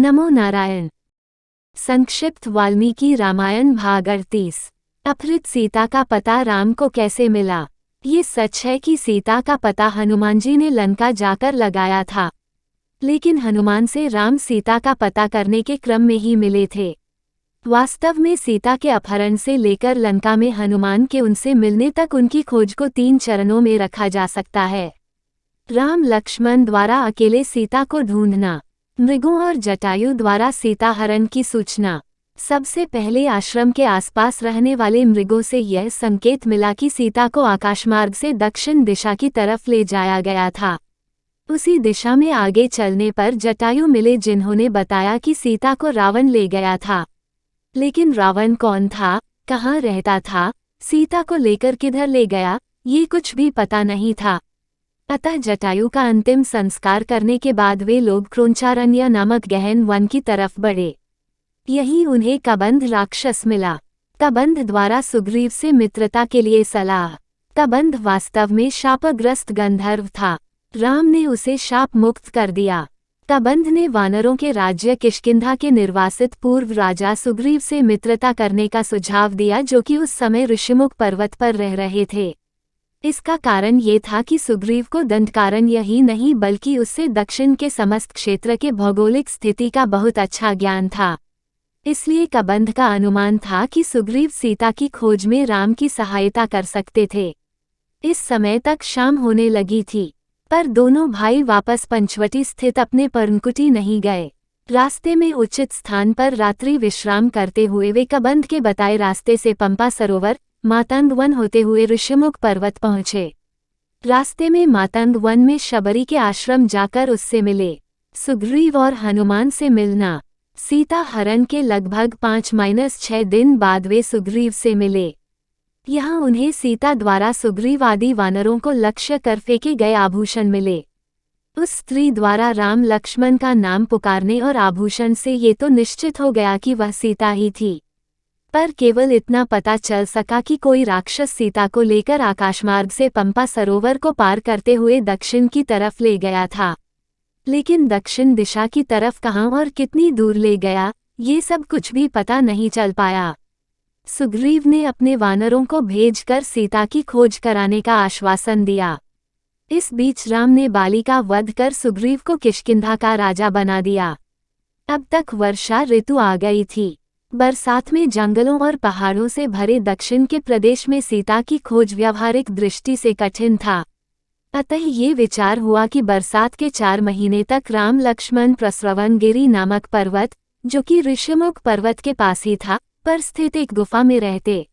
नमो नारायण। संक्षिप्त वाल्मीकि रामायण भाग 38। अपहृत सीता का पता राम को कैसे मिला। ये सच है कि सीता का पता हनुमान जी ने लंका जाकर लगाया था, लेकिन हनुमान से राम सीता का पता करने के क्रम में ही मिले थे। वास्तव में सीता के अपहरण से लेकर लंका में हनुमान के उनसे मिलने तक उनकी खोज को 3 चरणों में रखा जा सकता है। राम लक्ष्मण द्वारा अकेले सीता को ढूंढना, मृगों और जटायु द्वारा सीता हरण की सूचना। सबसे पहले आश्रम के आसपास रहने वाले मृगों से यह संकेत मिला कि सीता को आकाशमार्ग से दक्षिण दिशा की तरफ ले जाया गया था। उसी दिशा में आगे चलने पर जटायु मिले, जिन्होंने बताया कि सीता को रावण ले गया था। लेकिन रावण कौन था, कहाँ रहता था, सीता को लेकर किधर ले गया, ये कुछ भी पता नहीं था। अतः जटायु का अंतिम संस्कार करने के बाद वे लोग क्रोंचारण्य नामक गहन वन की तरफ बढ़े। यहीं उन्हें कबंध राक्षस मिला। कबंध द्वारा सुग्रीव से मित्रता के लिए सलाह। कबंध वास्तव में शापग्रस्त गंधर्व था। राम ने उसे शाप मुक्त कर दिया। कबंध ने वानरों के राज्य किष्किंधा के निर्वासित पूर्व राजा सुग्रीव से मित्रता करने का सुझाव दिया, जो कि उस समय ऋषिमुख पर्वत पर रह रहे थे। इसका कारण ये था कि सुग्रीव को दंडकारण्य ही नहीं बल्कि उससे दक्षिण के समस्त क्षेत्र के भौगोलिक स्थिति का बहुत अच्छा ज्ञान था। इसलिए कबंध का अनुमान था कि सुग्रीव सीता की खोज में राम की सहायता कर सकते थे। इस समय तक शाम होने लगी थी, पर दोनों भाई वापस पंचवटी स्थित अपने पर्णकुटी नहीं गए। रास्ते में उचित स्थान पर रात्रि विश्राम करते हुए वे कबंध के बताए रास्ते से पंपा सरोवर मातंग वन होते हुए ऋषिमुख पर्वत पहुँचे। रास्ते में मातंग वन में शबरी के आश्रम जाकर उससे मिले। सुग्रीव और हनुमान से मिलना। सीता हरण के लगभग 5-6 दिन बाद वे सुग्रीव से मिले। यहाँ उन्हें सीता द्वारा सुग्रीव आदि वानरों को लक्ष्य कर फेंके गए आभूषण मिले। उस स्त्री द्वारा राम लक्ष्मण का नाम पुकारने और आभूषण से ये तो निश्चित हो गया कि वह सीता ही थी, पर केवल इतना पता चल सका कि कोई राक्षस सीता को लेकर आकाशमार्ग से पंपा सरोवर को पार करते हुए दक्षिण की तरफ ले गया था। लेकिन दक्षिण दिशा की तरफ कहाँ और कितनी दूर ले गया, ये सब कुछ भी पता नहीं चल पाया। सुग्रीव ने अपने वानरों को भेजकर सीता की खोज कराने का आश्वासन दिया। इस बीच राम ने बाली का वध कर सुग्रीव को किष्किंधा का राजा बना दिया। अब तक वर्षा ऋतु आ गई थी। बरसात में जंगलों और पहाड़ों से भरे दक्षिण के प्रदेश में सीता की खोज व्यावहारिक दृष्टि से कठिन था। अतः ये विचार हुआ कि बरसात के 4 महीने तक राम लक्ष्मण प्रस्रवणगिरी नामक पर्वत, जो कि ऋषिमुख पर्वत के पास ही था, पर स्थित एक गुफा में रहते।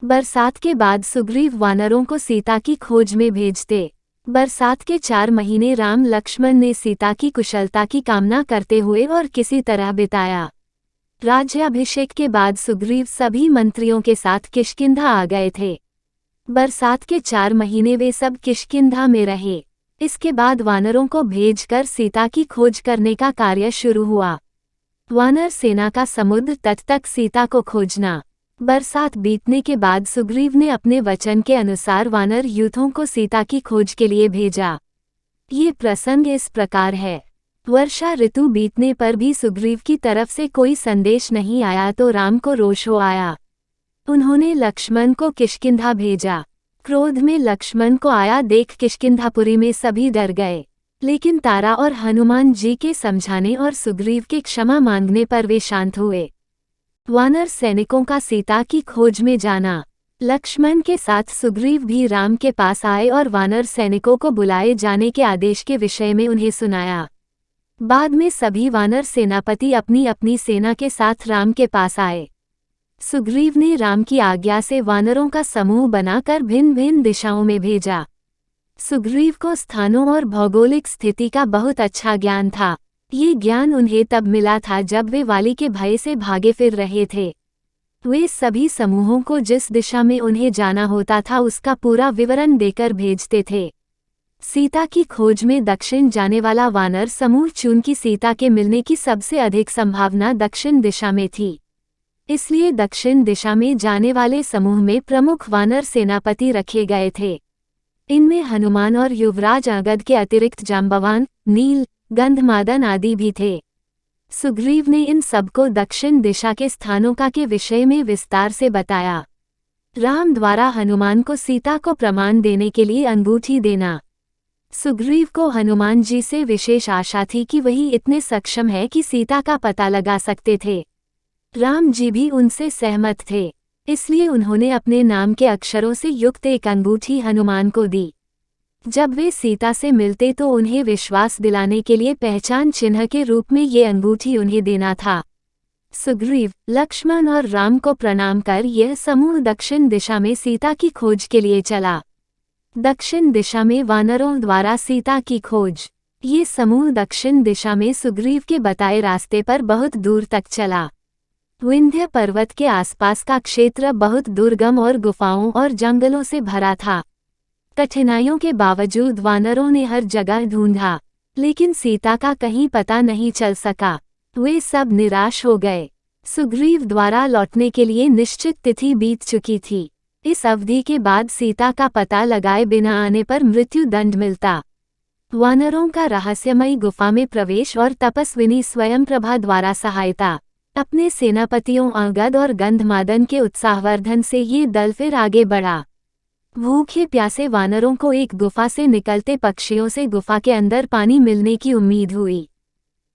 बरसात के बाद सुग्रीव वानरों को सीता की खोज में भेजते। बरसात के 4 महीने राम लक्ष्मण ने सीता की कुशलता की कामना करते हुए और किसी तरह बिताया। राज्याभिषेक के बाद सुग्रीव सभी मंत्रियों के साथ किष्किंधा आ गए थे। बरसात के 4 महीने वे सब किष्किंधा में रहे। इसके बाद वानरों को भेजकर सीता की खोज करने का कार्य शुरू हुआ। वानर सेना का समुद्र तट तक सीता को खोजना। बरसात बीतने के बाद सुग्रीव ने अपने वचन के अनुसार वानर यूथों को सीता की खोज के लिए भेजा। ये प्रसंग इस प्रकार है। वर्षा ऋतु बीतने पर भी सुग्रीव की तरफ से कोई संदेश नहीं आया तो राम को रोष हो आया। उन्होंने लक्ष्मण को किष्किंधा भेजा। क्रोध में लक्ष्मण को आया देख किष्किंधापुरी में सभी डर गए, लेकिन तारा और हनुमान जी के समझाने और सुग्रीव के क्षमा मांगने पर वे शांत हुए। वानर सैनिकों का सीता की खोज में जाना। लक्ष्मण के साथ सुग्रीव भी राम के पास आए और वानर सैनिकों को बुलाए जाने के आदेश के विषय में उन्हें सुनाया। बाद में सभी वानर सेनापति अपनी अपनी सेना के साथ राम के पास आए। सुग्रीव ने राम की आज्ञा से वानरों का समूह बनाकर भिन्न भिन्न दिशाओं में भेजा। सुग्रीव को स्थानों और भौगोलिक स्थिति का बहुत अच्छा ज्ञान था। ये ज्ञान उन्हें तब मिला था जब वे वाली के भय से भागे फिर रहे थे। वे सभी समूहों को जिस दिशा में उन्हें जाना होता था उसका पूरा विवरण देकर भेजते थे। सीता की खोज में दक्षिण जाने वाला वानर समूह चून की सीता के मिलने की सबसे अधिक संभावना दक्षिण दिशा में थी। इसलिए दक्षिण दिशा में जाने वाले समूह में प्रमुख वानर सेनापति रखे गए थे। इनमें हनुमान और युवराज अंगद के अतिरिक्त जांबवान, नील, गंधमादन आदि भी थे। सुग्रीव ने इन सबको दक्षिण दिशा के स्थानों के विषय में विस्तार से बताया। राम द्वारा हनुमान को सीता को प्रमाण देने के लिए अंगूठी देना। सुग्रीव को हनुमान जी से विशेष आशा थी कि वही इतने सक्षम है कि सीता का पता लगा सकते थे। राम जी भी उनसे सहमत थे, इसलिए उन्होंने अपने नाम के अक्षरों से युक्त एक अंगूठी हनुमान को दी। जब वे सीता से मिलते तो उन्हें विश्वास दिलाने के लिए पहचान चिन्ह के रूप में ये अंगूठी उन्हें देना था। सुग्रीव, लक्ष्मण और राम को प्रणाम कर यह समूह दक्षिण दिशा में सीता की खोज के लिए चला। दक्षिण दिशा में वानरों द्वारा सीता की खोज। ये समूह दक्षिण दिशा में सुग्रीव के बताए रास्ते पर बहुत दूर तक चला। विंध्य पर्वत के आसपास का क्षेत्र बहुत दुर्गम और गुफाओं और जंगलों से भरा था। कठिनाइयों के बावजूद वानरों ने हर जगह ढूंढा, लेकिन सीता का कहीं पता नहीं चल सका। वे सब निराश हो गए। सुग्रीव द्वारा लौटने के लिए निश्चित तिथि बीत चुकी थी। इस अवधि के बाद सीता का पता लगाए बिना आने पर मृत्यु दंड मिलता। वानरों का रहस्यमयी गुफा में प्रवेश और तपस्विनी स्वयंप्रभा द्वारा सहायता। अपने सेनापतियों अंगद और गंधमादन के उत्साहवर्धन से ये दल फिर आगे बढ़ा। भूखे प्यासे वानरों को एक गुफा से निकलते पक्षियों से गुफा के अंदर पानी मिलने की उम्मीद हुई।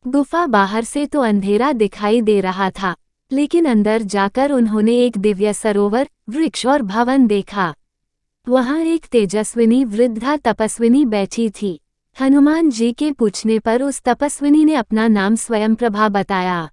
गुफा बाहर से तो अंधेरा दिखाई दे रहा था, लेकिन अंदर जाकर उन्होंने एक दिव्य सरोवर, वृक्ष और भवन देखा। वहां एक तेजस्विनी वृद्धा तपस्विनी बैठी थी। हनुमान जी के पूछने पर उस तपस्विनी ने अपना नाम स्वयंप्रभा बताया।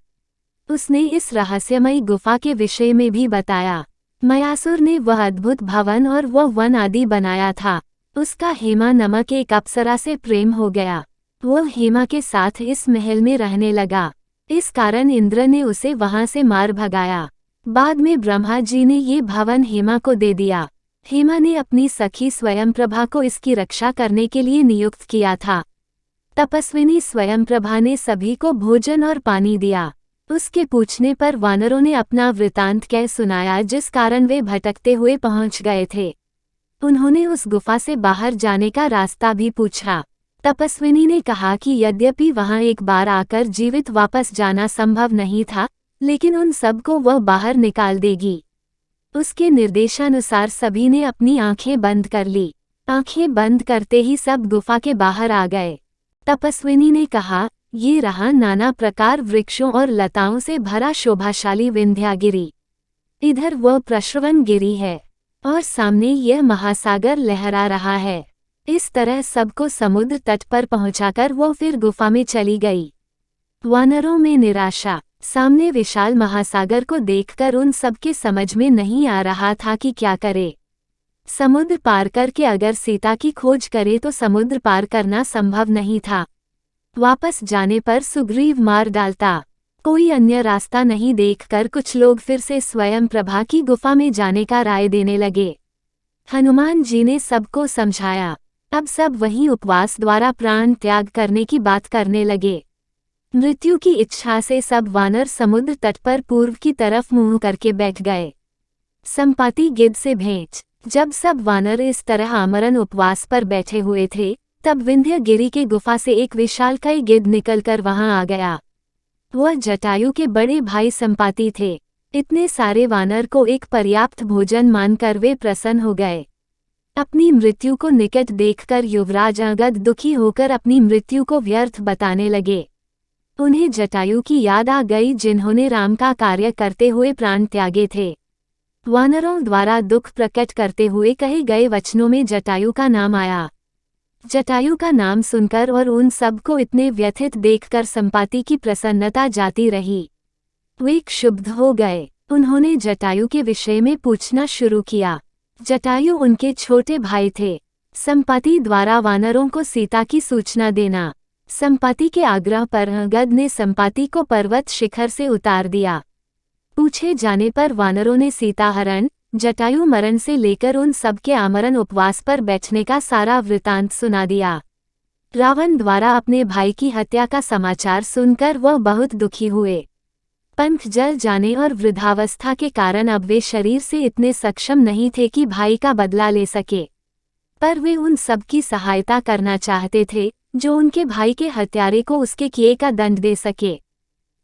उसने इस रहस्यमयी गुफा के विषय में भी बताया। मयासुर ने वह अद्भुत भवन और वह वन आदि बनाया था। उसका हेमा नामक एक अप्सरा से प्रेम हो गया। वह हेमा के साथ इस महल में रहने लगा। इस कारण इंद्र ने उसे वहां से मार भगाया। बाद में ब्रह्मा जी ने ये भवन हेमा को दे दिया। हेमा ने अपनी सखी स्वयंप्रभा को इसकी रक्षा करने के लिए नियुक्त किया था। तपस्विनी स्वयंप्रभा ने सभी को भोजन और पानी दिया। उसके पूछने पर वानरों ने अपना वृतांत कह सुनाया, जिस कारण वे भटकते हुए पहुंच गए थे। उन्होंने उस गुफा से बाहर जाने का रास्ता भी पूछा। तपस्विनी ने कहा कि यद्यपि वहां एक बार आकर जीवित वापस जाना संभव नहीं था, लेकिन उन सबको वह बाहर निकाल देगी। उसके निर्देशानुसार सभी ने अपनी आंखें बंद कर ली। आंखें बंद करते ही सब गुफा के बाहर आ गए। तपस्विनी ने कहा, ये रहा नाना प्रकार वृक्षों और लताओं से भरा शोभाशाली विंध्यागिरी। इधर वह प्रश्रवण गिरी है और सामने यह महासागर लहरा रहा है। इस तरह सबको समुद्र तट पर पहुंचाकर वो फिर गुफा में चली गई। वानरों में निराशा। सामने विशाल महासागर को देखकर उन सबके समझ में नहीं आ रहा था कि क्या करे। समुद्र पार करके अगर सीता की खोज करे तो समुद्र पार करना संभव नहीं था। वापस जाने पर सुग्रीव मार डालता। कोई अन्य रास्ता नहीं देखकर कुछ लोग फिर से स्वयंप्रभा की गुफा में जाने का राय देने लगे। हनुमान जी ने सबको समझाया। अब सब वहीं उपवास द्वारा प्राण त्याग करने की बात करने लगे। मृत्यु की इच्छा से सब वानर समुद्र तट पर पूर्व की तरफ मुंह करके बैठ गए। संपाति गिद्ध से भेंट। जब सब वानर इस तरह आमरण उपवास पर बैठे हुए थे, तब विंध्यगिरि के गुफा से एक विशालकाय गिद्ध निकलकर वहां आ गया। वह जटायु के बड़े भाई संपाति थे। इतने सारे वानर को एक पर्याप्त भोजन मानकर वे प्रसन्न हो गए। अपनी मृत्यु को निकट देखकर युवराज अंगद दुखी होकर अपनी मृत्यु को व्यर्थ बताने लगे। उन्हें जटायु की याद आ गई, जिन्होंने राम का कार्य करते हुए प्राण त्यागे थे। वानरों द्वारा दुख प्रकट करते हुए कहे गए वचनों में जटायु का नाम आया। जटायु का नाम सुनकर और उन सब को इतने व्यथित देखकर संपाति की प्रसन्नता जाती रही। वे क्षुब्ध हो गए। उन्होंने जटायु के विषय में पूछना शुरू किया। जटायु उनके छोटे भाई थे। संपाति द्वारा वानरों को सीता की सूचना देना। संपाति के आग्रह पर अंगद ने संपाति को पर्वत शिखर से उतार दिया। पूछे जाने पर वानरों ने सीता हरण, जटायु मरण से लेकर उन सबके आमरण उपवास पर बैठने का सारा वृतांत सुना दिया। रावण द्वारा अपने भाई की हत्या का समाचार सुनकर वह बहुत दुखी हुए। पंख जल जाने और वृद्धावस्था के कारण अब वे शरीर से इतने सक्षम नहीं थे कि भाई का बदला ले सके, पर वे उन सब की सहायता करना चाहते थे जो उनके भाई के हत्यारे को उसके किए का दंड दे सके।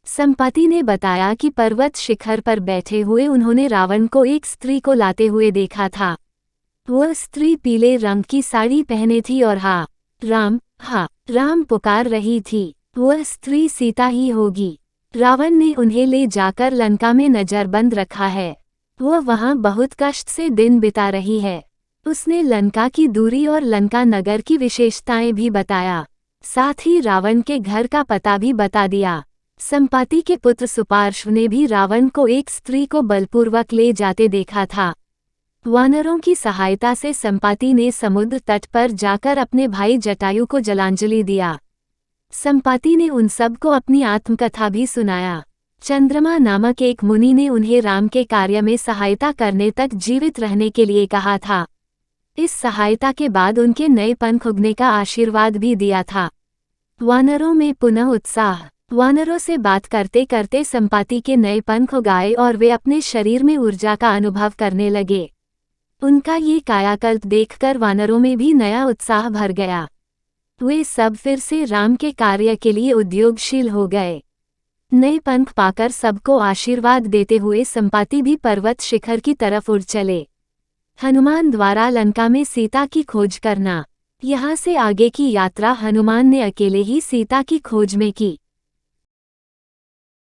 संपाति ने बताया कि पर्वत शिखर पर बैठे हुए उन्होंने रावण को एक स्त्री को लाते हुए देखा था। वह स्त्री पीले रंग की साड़ी पहने थी और हाँ राम पुकार रही थी। वह स्त्री सीता ही होगी। रावण ने उन्हें ले जाकर लंका में नजरबंद रखा है। वह वहां बहुत कष्ट से दिन बिता रही है। उसने लंका की दूरी और लंका नगर की विशेषताएं भी बताया। साथ ही रावण के घर का पता भी बता दिया। संपाति के पुत्र सुपार्श्व ने भी रावण को एक स्त्री को बलपूर्वक ले जाते देखा था। वानरों की सहायता से संपाति ने समुद्र तट पर जाकर अपने भाई जटायु को जलांजलि दिया। संपाति ने उन सब को अपनी आत्मकथा भी सुनाया। चंद्रमा नामक एक मुनि ने उन्हें राम के कार्य में सहायता करने तक जीवित रहने के लिए कहा था। इस सहायता के बाद उनके नए पंख उगने का आशीर्वाद भी दिया था। वानरों में पुनः उत्साह। वानरों से बात करते करते संपाति के नए पंख उगाए और वे अपने शरीर में ऊर्जा का अनुभव करने लगे। उनका ये कायाकल्प देखकर वानरों में भी नया उत्साह भर गया। वे सब फिर से राम के कार्य के लिए उद्योगशील हो गए। नए पंख पाकर सबको आशीर्वाद देते हुए संपाति भी पर्वत शिखर की तरफ उड़ चले। हनुमान द्वारा लंका में सीता की खोज करना। यहाँ से आगे की यात्रा हनुमान ने अकेले ही सीता की खोज में की।